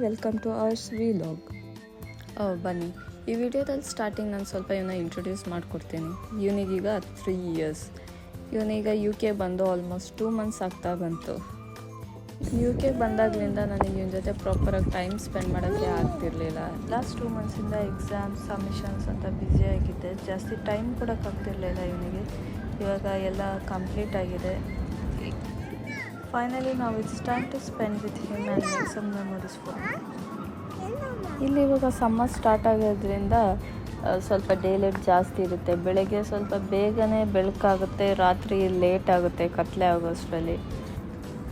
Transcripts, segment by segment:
Welcome two hours vlog. ಬನ್ನಿ, ಈ ವಿಡಿಯೋದಲ್ಲಿ ಸ್ಟಾರ್ಟಿಂಗ್ ನಾನು ಸ್ವಲ್ಪ ಇವನ್ನ ಇಂಟ್ರೊಡ್ಯೂಸ್ ಮಾಡಿಕೊಡ್ತೀನಿ. ಇವನಿಗೀಗ 3 years. ಇವನೀಗ UK ಬಂದು ಆಲ್ಮೋಸ್ಟ್ 2 months ಆಗ್ತಾ ಬಂತು. UK ಬಂದಾಗಲಿಂದ ನನಗೆ ಇವನ ಜೊತೆ ಪ್ರಾಪರಾಗಿ ಟೈಮ್ ಸ್ಪೆಂಡ್ ಮಾಡೋಕ್ಕೆ ಆಗ್ತಿರಲಿಲ್ಲ. ಲಾಸ್ಟ್ 2 monthsiಂದ ಎಕ್ಸಾಮ್ಸ್ ಸಬ್ಮಿಷನ್ಸ್ ಅಂತ ಬ್ಯುಸಿಯಾಗಿದ್ದೆ, ಜಾಸ್ತಿ ಟೈಮ್ ಕೊಡೋಕ್ಕಾಗ್ತಿರ್ಲಿಲ್ಲ ಇವನಿಗೆ. ಇವಾಗ ಎಲ್ಲ ಕಂಪ್ಲೀಟ್ ಆಗಿದೆ. ಫೈನಲಿ ನಾವು it's time to spend with him and make some memories for him. ಇಲ್ಲಿ ಇವಾಗ ಸಮ್ಮರ್ ಸ್ಟಾರ್ಟ್ ಆಗೋದ್ರಿಂದ ಸ್ವಲ್ಪ ಡೇ ಲೈಟ್ ಜಾಸ್ತಿ ಇರುತ್ತೆ. ಬೆಳಗ್ಗೆ ಸ್ವಲ್ಪ ಬೇಗನೆ ಬೆಳಕಾಗುತ್ತೆ, ರಾತ್ರಿ ಲೇಟ್ ಆಗುತ್ತೆ ಕತ್ಲೆ ಆಗೋಷ್ಟರಲ್ಲಿ.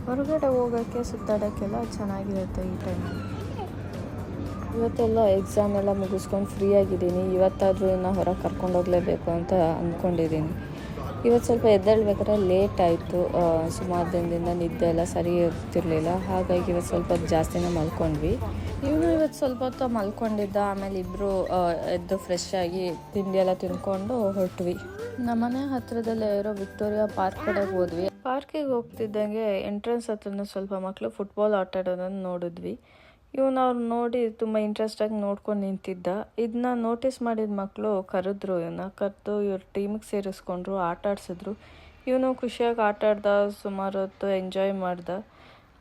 ಹೊರಗಡೆ ಹೋಗೋಕ್ಕೆ ಸುತ್ತಾಡೋಕ್ಕೆಲ್ಲ ಚೆನ್ನಾಗಿರುತ್ತೆ ಈ ಟೈಮಲ್ಲಿ. ಇವತ್ತೆಲ್ಲ ಎಕ್ಸಾಮ್ ಎಲ್ಲ ಮುಗಿಸ್ಕೊಂಡು ಫ್ರೀ ಆಗಿದ್ದೀನಿ. ಇವತ್ತಾದರೂ ಇನ್ನು ಹೊರಗೆ ಕರ್ಕೊಂಡು ಹೋಗಲೇಬೇಕು ಅಂತ ಅಂದ್ಕೊಂಡಿದ್ದೀನಿ. ಇವತ್ತು ಸ್ವಲ್ಪ ಎದ್ದೇಳಬೇಕಾದ್ರೆ ಲೇಟ್ ಆಯಿತು. ಸುಮಾರು ದಿನದಿಂದ ನಿದ್ದೆ ಎಲ್ಲ ಸರಿ ಇರ್ತಿರ್ಲಿಲ್ಲ, ಹಾಗಾಗಿ ಇವತ್ತು ಸ್ವಲ್ಪ ಜಾಸ್ತಿನೇ ಮಲ್ಕೊಂಡ್ವಿ. ಇವನು ಇವತ್ತು ಸ್ವಲ್ಪ ಹೊತ್ತು ಮಲ್ಕೊಂಡಿದ್ದ. ಆಮೇಲೆ ಇಬ್ಬರು ಎದ್ದು ಫ್ರೆಶ್ ಆಗಿ ತಿಂಡಿ ಎಲ್ಲ ತಿನ್ಕೊಂಡು ಹೊರಟ್ವಿ. ನಮ್ಮನೆ ಹತ್ತಿರದಲ್ಲೇ ಇರೋ ವಿಕ್ಟೋರಿಯಾ ಪಾರ್ಕ್ ಕಡೆಗೆ ಹೋದ್ವಿ. ಪಾರ್ಕಿಗೆ ಹೋಗ್ತಿದ್ದಂಗೆ ಎಂಟ್ರೆನ್ಸ್ ಹತ್ರನ ಸ್ವಲ್ಪ ಮಕ್ಕಳು ಫುಟ್ಬಾಲ್ ಆಟ ಆಡೋದನ್ನು ನೋಡಿದ್ವಿ. ಇವನು ಅವ್ರು ನೋಡಿ ತುಂಬ ಇಂಟ್ರೆಸ್ಟಾಗಿ ನೋಡ್ಕೊಂಡು ನಿಂತಿದ್ದ. ಇದನ್ನ ನೋಟಿಸ್ ಮಾಡಿದ ಮಕ್ಕಳು ಕರೆದ್ರು, ಇವನ್ನ ಕರೆದು ಇವ್ರ ಟೀಮಿಗೆ ಸೇರಿಸ್ಕೊಂಡ್ರು, ಆಟ ಆಡಿಸಿದ್ರು. ಇವನು ಖುಷಿಯಾಗಿ ಆಟ ಆಡ್ದ, ಸುಮಾರು ಹೊತ್ತು ಎಂಜಾಯ್ ಮಾಡ್ದ.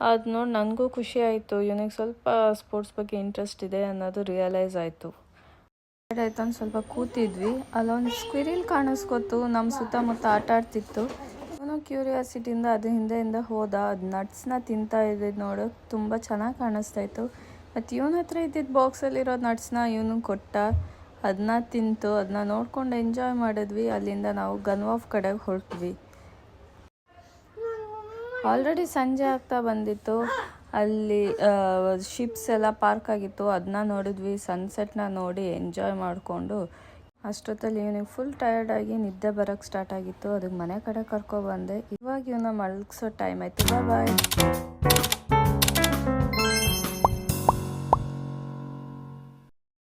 ಅದು ನೋಡಿ ನನಗೂ ಖುಷಿ ಆಯಿತು. ಇವನಿಗೆ ಸ್ವಲ್ಪ ಸ್ಪೋರ್ಟ್ಸ್ ಬಗ್ಗೆ ಇಂಟ್ರೆಸ್ಟ್ ಇದೆ ಅನ್ನೋದು ರಿಯಲೈಸ್ ಆಯಿತು. ಆಯ್ತಂದು ಸ್ವಲ್ಪ ಕೂತಿದ್ವಿ. ಅಲ್ಲೊಂದು ಸ್ಕ್ವಿರಿಲ್ ಕಾಣಿಸ್ಕೊತು, ನಮ್ಮ ಸುತ್ತಮುತ್ತ ಆಟ ಆಡ್ತಿತ್ತು. ಇವನು ಕ್ಯೂರಿಯಾಸಿಟಿಯಿಂದ ಅದು ಹಿಂದೆಯಿಂದ ಹೋದ. ಅದು ನಟ್ಸ್ನ ತಿಂತಾ ಇದ್ದಿದ್ದು ನೋಡೋಕೆ ತುಂಬ ಚೆನ್ನಾಗಿ ಕಾಣಿಸ್ತಾಯಿತ್ತು. ಮತ್ತು ಇವನ ಹತ್ರ ಇದ್ದಿದ್ದು ಬಾಕ್ಸಲ್ಲಿರೋ ನಟ್ಸ್ನ ಇವನು ಕೊಟ್ಟ, ಅದನ್ನ ತಿಂತು. ಅದನ್ನ ನೋಡ್ಕೊಂಡು ಎಂಜಾಯ್ ಮಾಡಿದ್ವಿ. ಅಲ್ಲಿಂದ ನಾವು ಗನ್ವಾಫ್ ಕಡೆಗೆ ಹೊರಟ್ವಿ. ಆಲ್ರೆಡಿ ಸಂಜೆ ಆಗ್ತಾ ಬಂದಿತ್ತು. ಅಲ್ಲಿ ಶಿಪ್ಸ್ ಎಲ್ಲ ಪಾರ್ಕ್ ಆಗಿತ್ತು, ಅದನ್ನ ನೋಡಿದ್ವಿ. ಸನ್ಸೆಟ್ನ ನೋಡಿ ಎಂಜಾಯ್ ಮಾಡಿಕೊಂಡು ಅಷ್ಟೊತ್ತಲ್ಲಿ ಇವನಿಗೆ ಫುಲ್ ಟಯರ್ಡಾಗಿ ನಿದ್ದೆ ಬರೋಕ್ಕೆ ಸ್ಟಾರ್ಟ್ ಆಗಿತ್ತು. ಅದಕ್ಕೆ ಮನೆ ಕಡೆ ಕರ್ಕೊಬಂದೆ. ಇವಾಗ ಇವನ್ನ ಮಲಗಿಸೋ ಟೈಮ್ ಆಯಿತು. ಬಾಯ್.